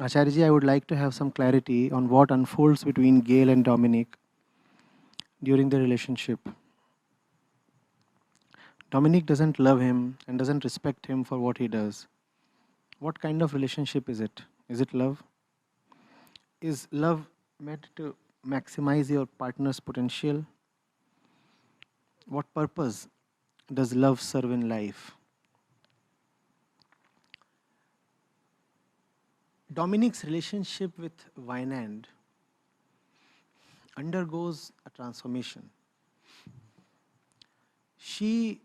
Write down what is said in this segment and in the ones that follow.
Acharya, I would like to have some clarity on what unfolds between Gail and Dominic during the relationship. Dominic doesn't love him and doesn't respect him for what he does. What kind of relationship is it? Is it love? Is love meant to maximize your partner's potential? What purpose does love serve in life? Dominic's relationship with Wynand undergoes a transformation. She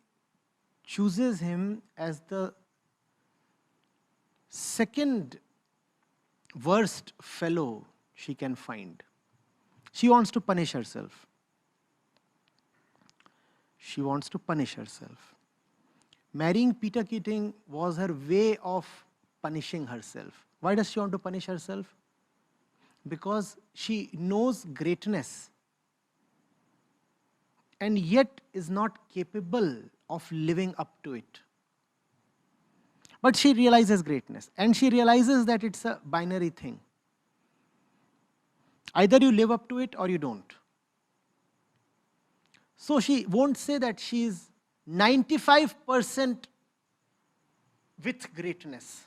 chooses him as the second worst fellow she can find. She wants to punish herself. She wants to punish herself. Marrying Peter Keating was her way of punishing herself. Why does she want to punish herself? Because she knows greatness and yet is not capable of living up to it. But she realizes greatness and she realizes that it's a binary thing. Either you live up to it or you don't. So she won't say that she is 95% with greatness.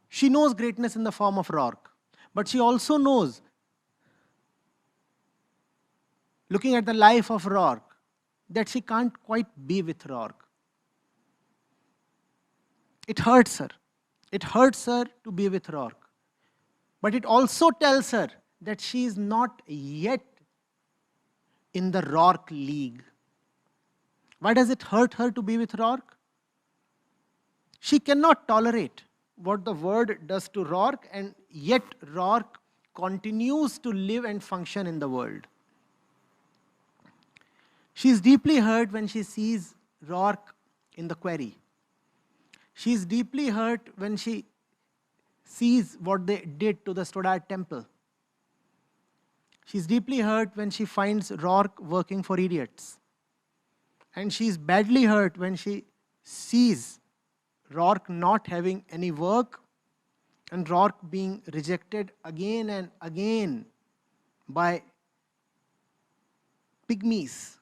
She knows greatness in the form of Rourke, but she also knows, looking at the life of Rourke, that she can't quite be with Rourke. It hurts her. It hurts her to be with Rourke. But it also tells her that she is not yet in the Rourke league. Why does it hurt her to be with Rourke? She cannot tolerate what the word does to Rourke, and yet Rourke continues to live and function in the world. She is deeply hurt when she sees Rourke in the quarry. She is deeply hurt when she sees what they did to the Stoddard Temple. She is deeply hurt when she finds Rourke working for idiots. And she is badly hurt when she sees Rourke not having any work and Rourke being rejected again and again by pygmies.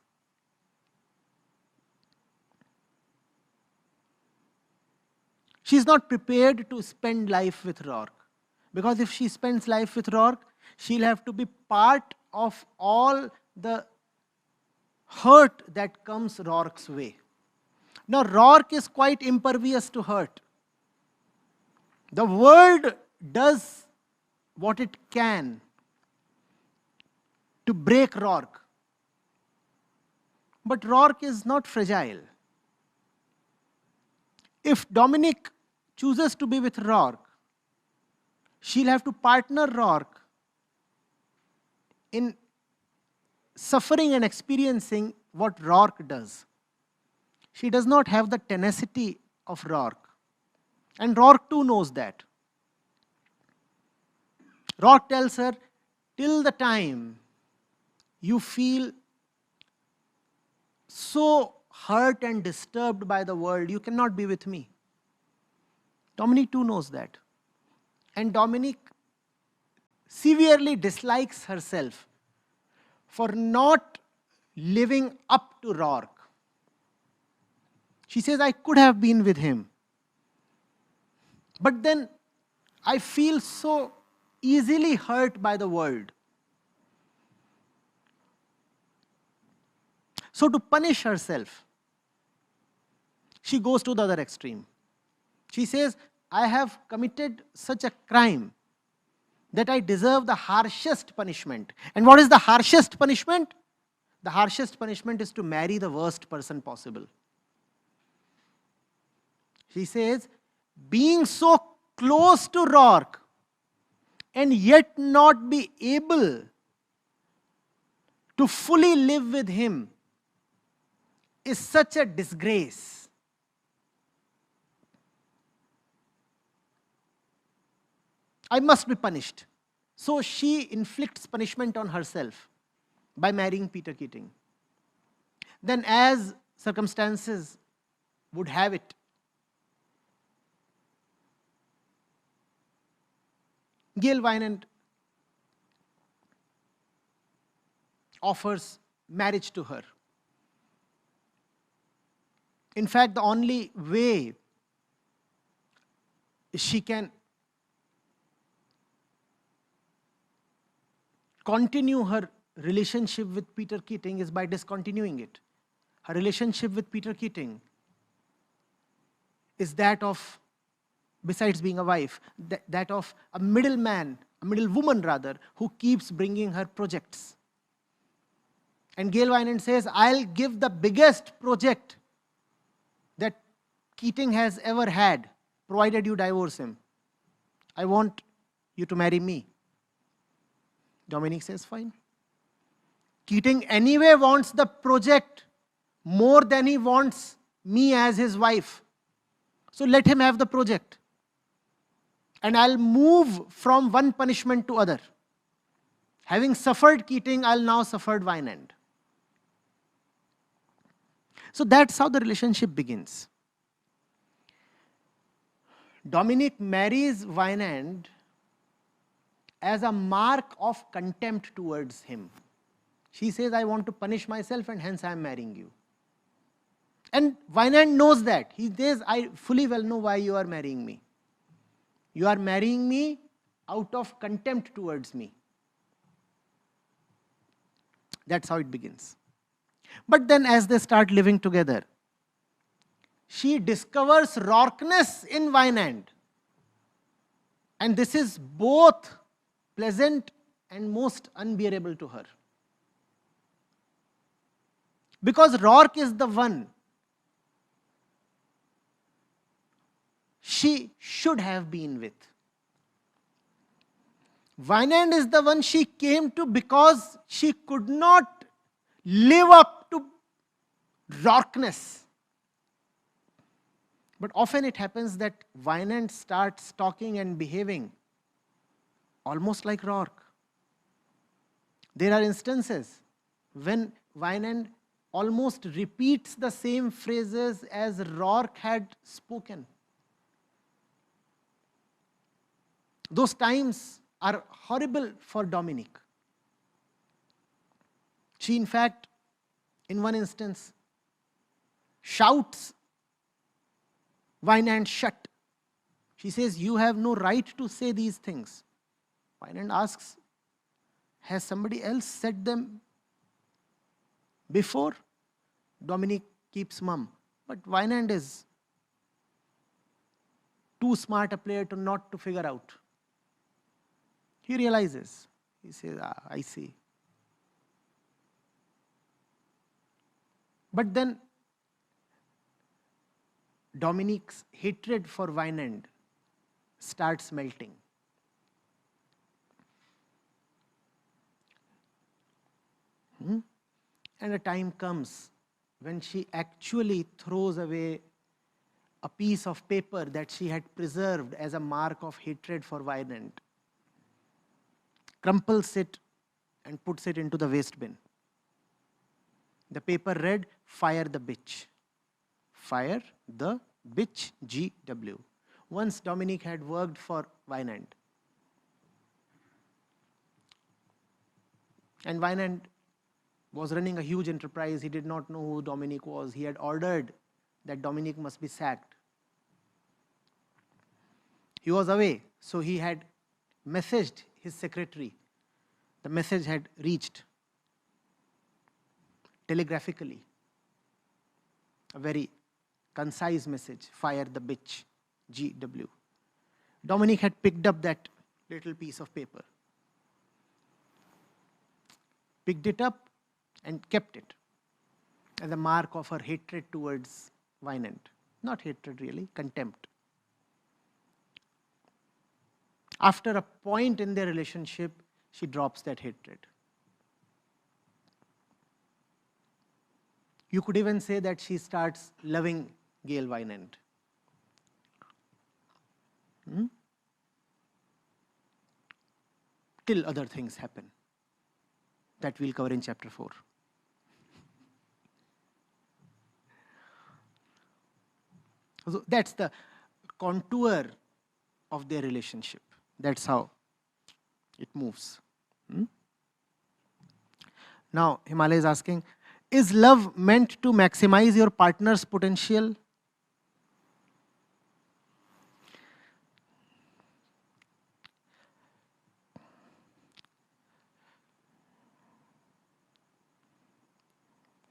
She is not prepared to spend life with Rourke, because if she spends life with Rourke, she'll have to be part of all the hurt that comes Rourke's way. Now, Rourke is quite impervious to hurt. The world does what it can to break Rourke. But Rourke is not fragile. If Dominic chooses to be with Rourke, she'll have to partner Rourke in suffering and experiencing what Rourke does. She does not have the tenacity of Rourke. And Rourke too knows that. Rourke tells her, till the time you feel so hurt and disturbed by the world, you cannot be with me. Dominic too knows that. And Dominic severely dislikes herself for not living up to Rourke. She says, I could have been with him. But then I feel so easily hurt by the world. So to punish herself, she goes to the other extreme. She says, I have committed such a crime that I deserve the harshest punishment. And what is the harshest punishment? The harshest punishment is to marry the worst person possible. She says, being so close to Rourke and yet not be able to fully live with him is such a disgrace. I must be punished. So she inflicts punishment on herself by marrying Peter Keating. Then, as circumstances would have it, Peter Keating, after marrying Dominic, he decides to Gail Wynand offers marriage to her. In fact, the only way she can continue her relationship with Peter Keating is by discontinuing it. Her relationship with Peter Keating is that of, besides being a wife, that of a middleman, a middle woman rather, who keeps bringing her projects. And Gail Wynand says, I'll give the biggest project that Keating has ever had, provided you divorce him. I want you to marry me. Dominic says, fine. Keating anyway wants the project more than he wants me as his wife. So let him have the project. And I'll move from one punishment to other. Having suffered Keating, I'll now suffer Wynand. So that's how the relationship begins. Dominic marries Wynand as a mark of contempt towards him. She says, I want to punish myself and hence I am marrying you. And Wynand knows that. He says, I fully well know why you are marrying me. You are marrying me out of contempt towards me. That's how it begins. But then as they start living together, she discovers raucness in Wynand. And this is both pleasant and most unbearable to her. Because Rourke is the one she should have been with. Wynand is the one she came to because she could not live up to Rourkeness. But often it happens that Wynand starts talking and behaving almost like Rourke. There are instances when Wynand almost repeats the same phrases as Rourke had spoken. Those times are horrible for Dominic. She, in fact, in one instance, shouts Wynand shut. She says, you have no right to say these things. Wynand asks, has somebody else said them before? Dominic keeps mum. But Wynand is too smart a player to not to figure out. He realizes. He says, I see. But then Dominic's hatred for Wynand starts melting. And a time comes when she actually throws away a piece of paper that she had preserved as a mark of hatred for Wynand, crumples it and puts it into the waste bin. The paper read, fire the bitch. Fire the bitch, GW. Once Dominic had worked for Wynand. And Wynand was running a huge enterprise. He did not know who Dominic was. He had ordered that Dominic must be sacked. He was away, so he had messaged his secretary. The message had reached telegraphically. A very concise message, fire the bitch, GW. Dominic had picked up that little piece of paper, picked it up and kept it as a mark of her hatred towards Wynand. Not hatred really, contempt. After a point in their relationship, she drops that hatred. You could even say that she starts loving Gail Wynand. Till other things happen that we'll cover in chapter 4. So that's the contour of their relationship. That's how It moves. Now, Himalaya is asking, is love meant to maximize your partner's potential?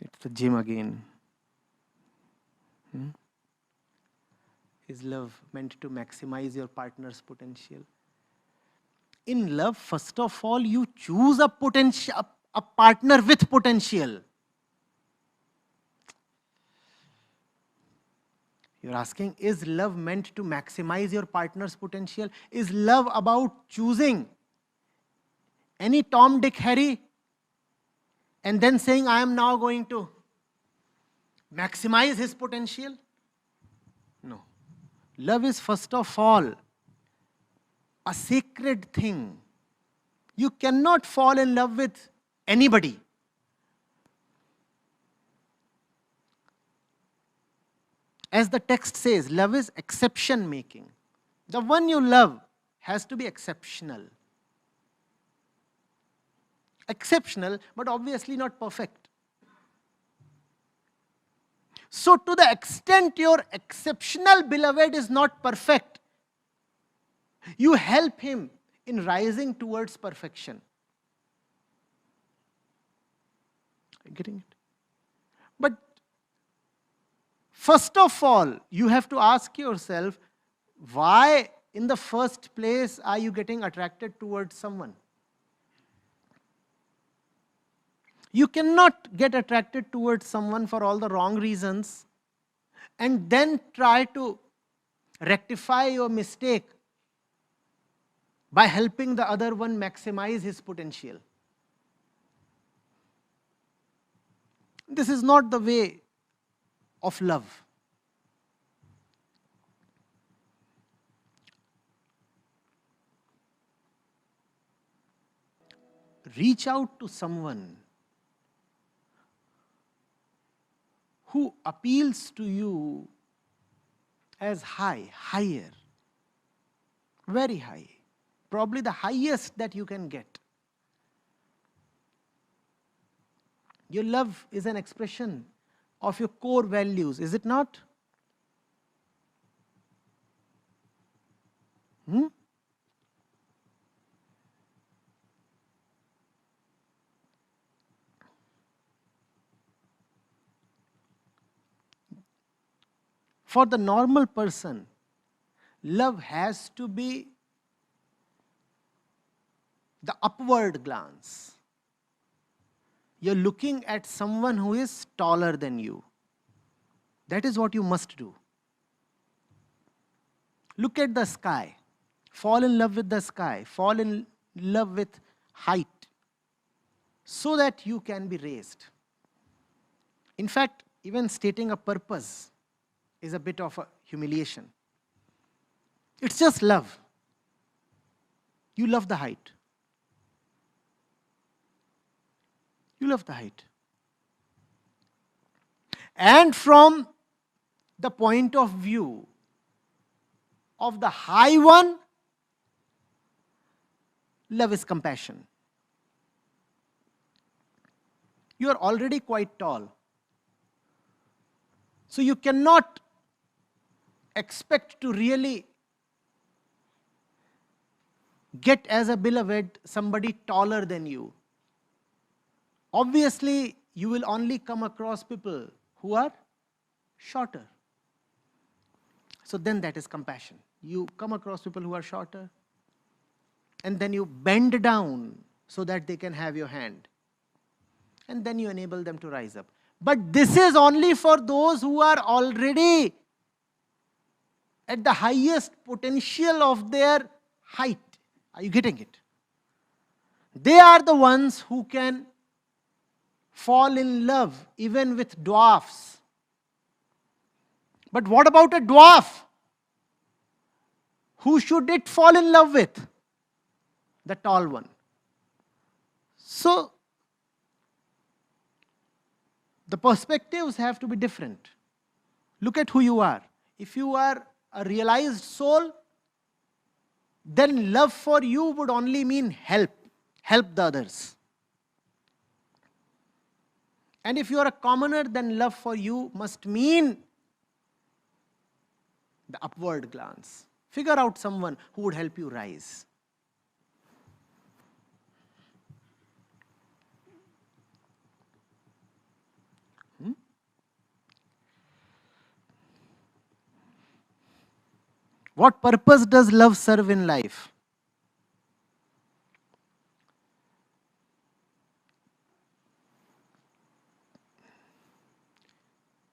It's the gym again. Is love meant to maximize your partner's potential? In love, first of all, you choose a partner with potential. You're asking, is love meant to maximize your partner's potential? Is love about choosing any Tom, Dick, Harry and then saying, I am now going to maximize his potential? No. Love is first of all a sacred thing. You cannot fall in love with anybody. As the text says, love is exception making. The one you love has to be exceptional. Exceptional, but obviously not perfect. So, to the extent your exceptional beloved is not perfect, you help him in rising towards perfection. Are you getting it? But first of all, you have to ask yourself, why in the first place are you getting attracted towards someone? You cannot get attracted towards someone for all the wrong reasons and then try to rectify your mistake by helping the other one maximize his potential. This is not the way of love. Reach out to someone who appeals to you as higher, very high, probably the highest that you can get. Your love is an expression of your core values, is it not? For the normal person, love has to be the upward glance. You're looking at someone who is taller than you. That is what you must do. Look at the sky. Fall in love with the sky. Fall in love with height so that you can be raised. In fact, even stating a purpose is a bit of a humiliation. It's just love. You love the height. You love the height. And from the point of view of the high one, love is compassion. You are already quite tall. So you cannot expect to really get as a beloved somebody taller than you. Obviously, you will only come across people who are shorter. So then that is compassion. You come across people who are shorter, and then you bend down so that they can have your hand. And then you enable them to rise up. But this is only for those who are already at the highest potential of their height. Are you getting it? They are the ones who can fall in love even with dwarfs. But what about a dwarf? Who should it fall in love with? The tall one. So, the perspectives have to be different. Look at who you are. If you are a realized soul, then love for you would only mean help. Help the others. And if you are a commoner, then love for you must mean the upward glance. Figure out someone who would help you rise. What purpose does love serve in life?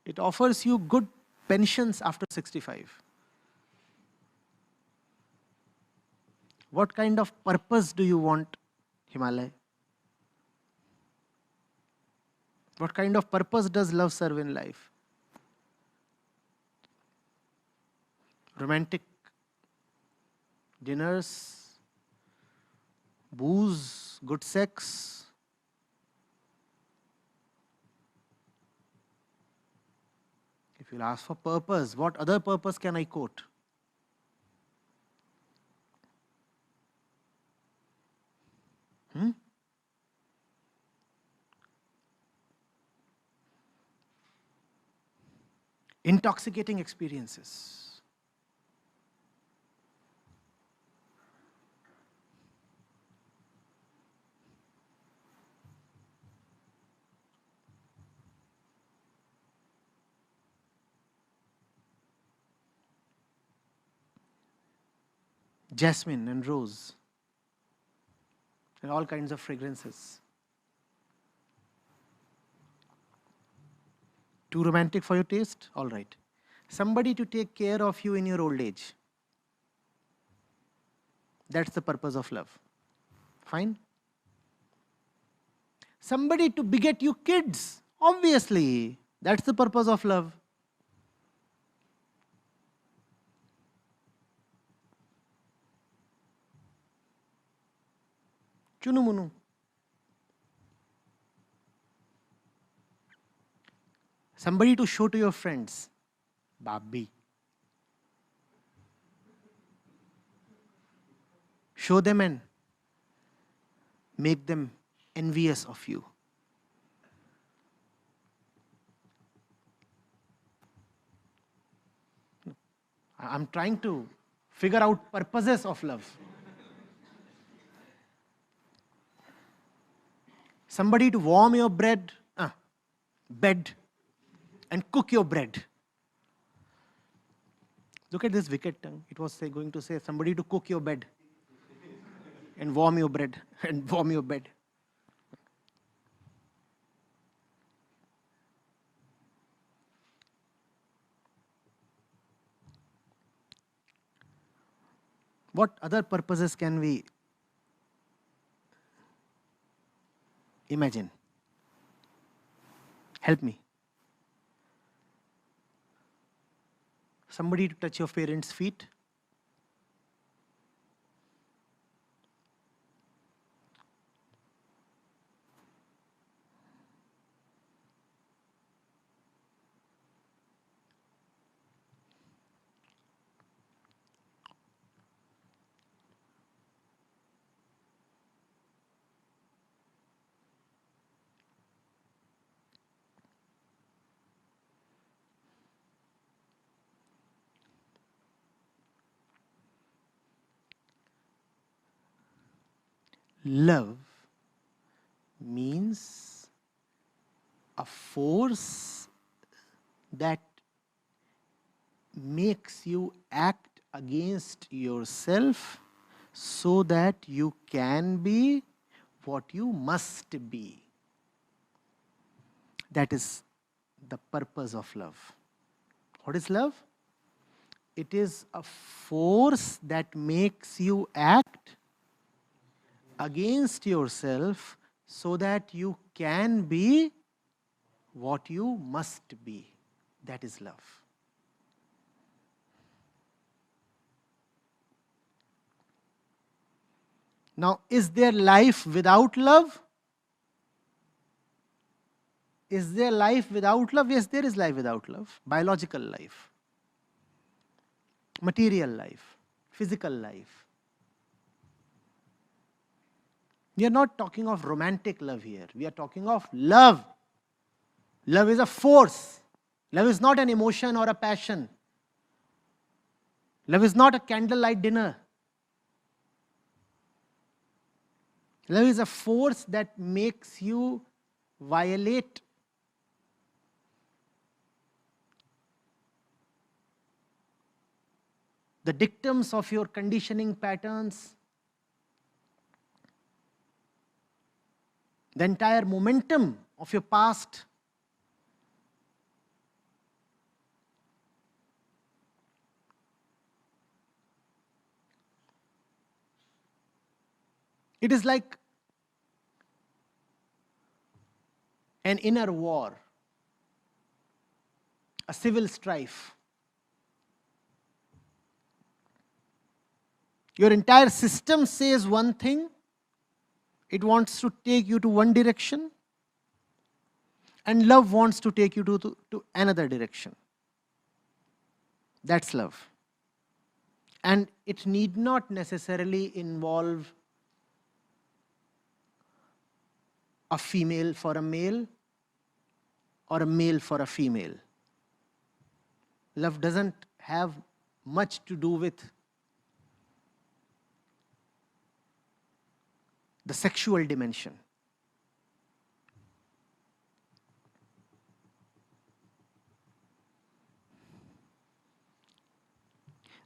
It offers you good pensions after 65. What kind of purpose do you want, Himalaya? What kind of purpose does love serve in life? Romantic dinners, booze, good sex. If you'll ask for purpose, what other purpose can I quote? Intoxicating experiences. Jasmine and rose. And all kinds of fragrances. Too romantic for your taste? All right. Somebody to take care of you in your old age. That's the purpose of love. Fine? Somebody to beget you kids. Obviously. That's the purpose of love. Chunumunu. Somebody to show to your friends. Babi. Show them and make them envious of you. I'm trying to figure out purposes of love. Somebody to warm your bed, and cook your bread. Look at this wicked tongue. It was going to say somebody to cook your bed and warm your bread and warm your bed. What other purposes can we imagine? Help me. Somebody to touch your parents' feet. Love means a force that makes you act against yourself so that you can be what you must be. That is the purpose of love. What is love? It is a force that makes you act against yourself so that you can be what you must be. That is love. Now, is there life without love? Is there life without love? Yes, there is life without love. Biological life, material life, physical life. We are not talking of romantic love here. We are talking of love. Love is a force. Love is not an emotion or a passion. Love is not a candlelight dinner. Love is a force that makes you violate the dictums of your conditioning patterns, the entire momentum of your past. It is like an inner war, a civil strife. Your entire system says one thing, it wants to take you to one direction, and love wants to take you to another direction. That's love. And it need not necessarily involve a female for a male or a male for a female. Love doesn't have much to do with the sexual dimension.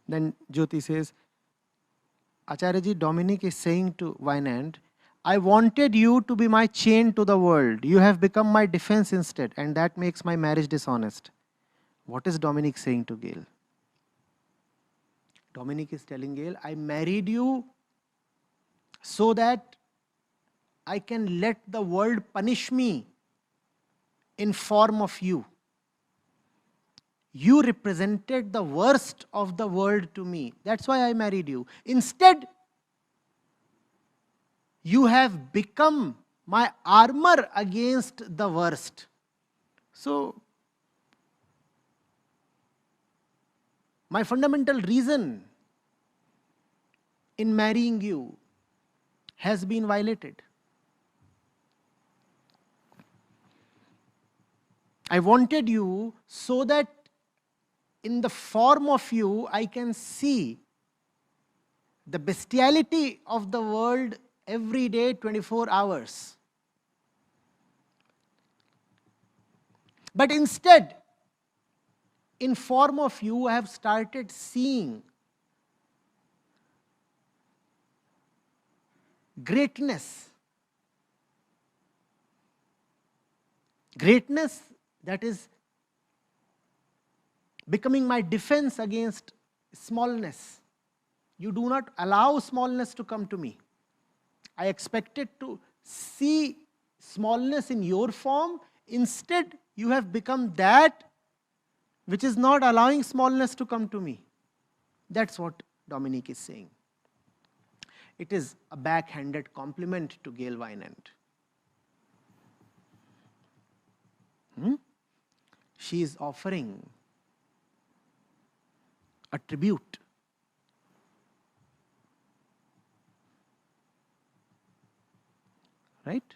Then Jyoti says, Acharya Dominic is saying to Vinand, I wanted you to be my chain to the world. You have become my defense instead, and that makes my marriage dishonest. What is Dominic saying to Gail? Dominic is telling Gail, I married you so that I can let the world punish me in form of you. You represented the worst of the world to me. That's why I married you. Instead, you have become my armor against the worst. So, my fundamental reason in marrying you has been violated. I wanted you so that in the form of you, I can see the bestiality of the world every day, 24 hours. But instead, in form of you, I have started seeing greatness. Greatness that is becoming my defense against smallness. You do not allow smallness to come to me. I expected to see smallness in your form. Instead, you have become that which is not allowing smallness to come to me. That's what Dominic is saying. It is a backhanded compliment to Gail Vinand. She is offering a tribute. Right?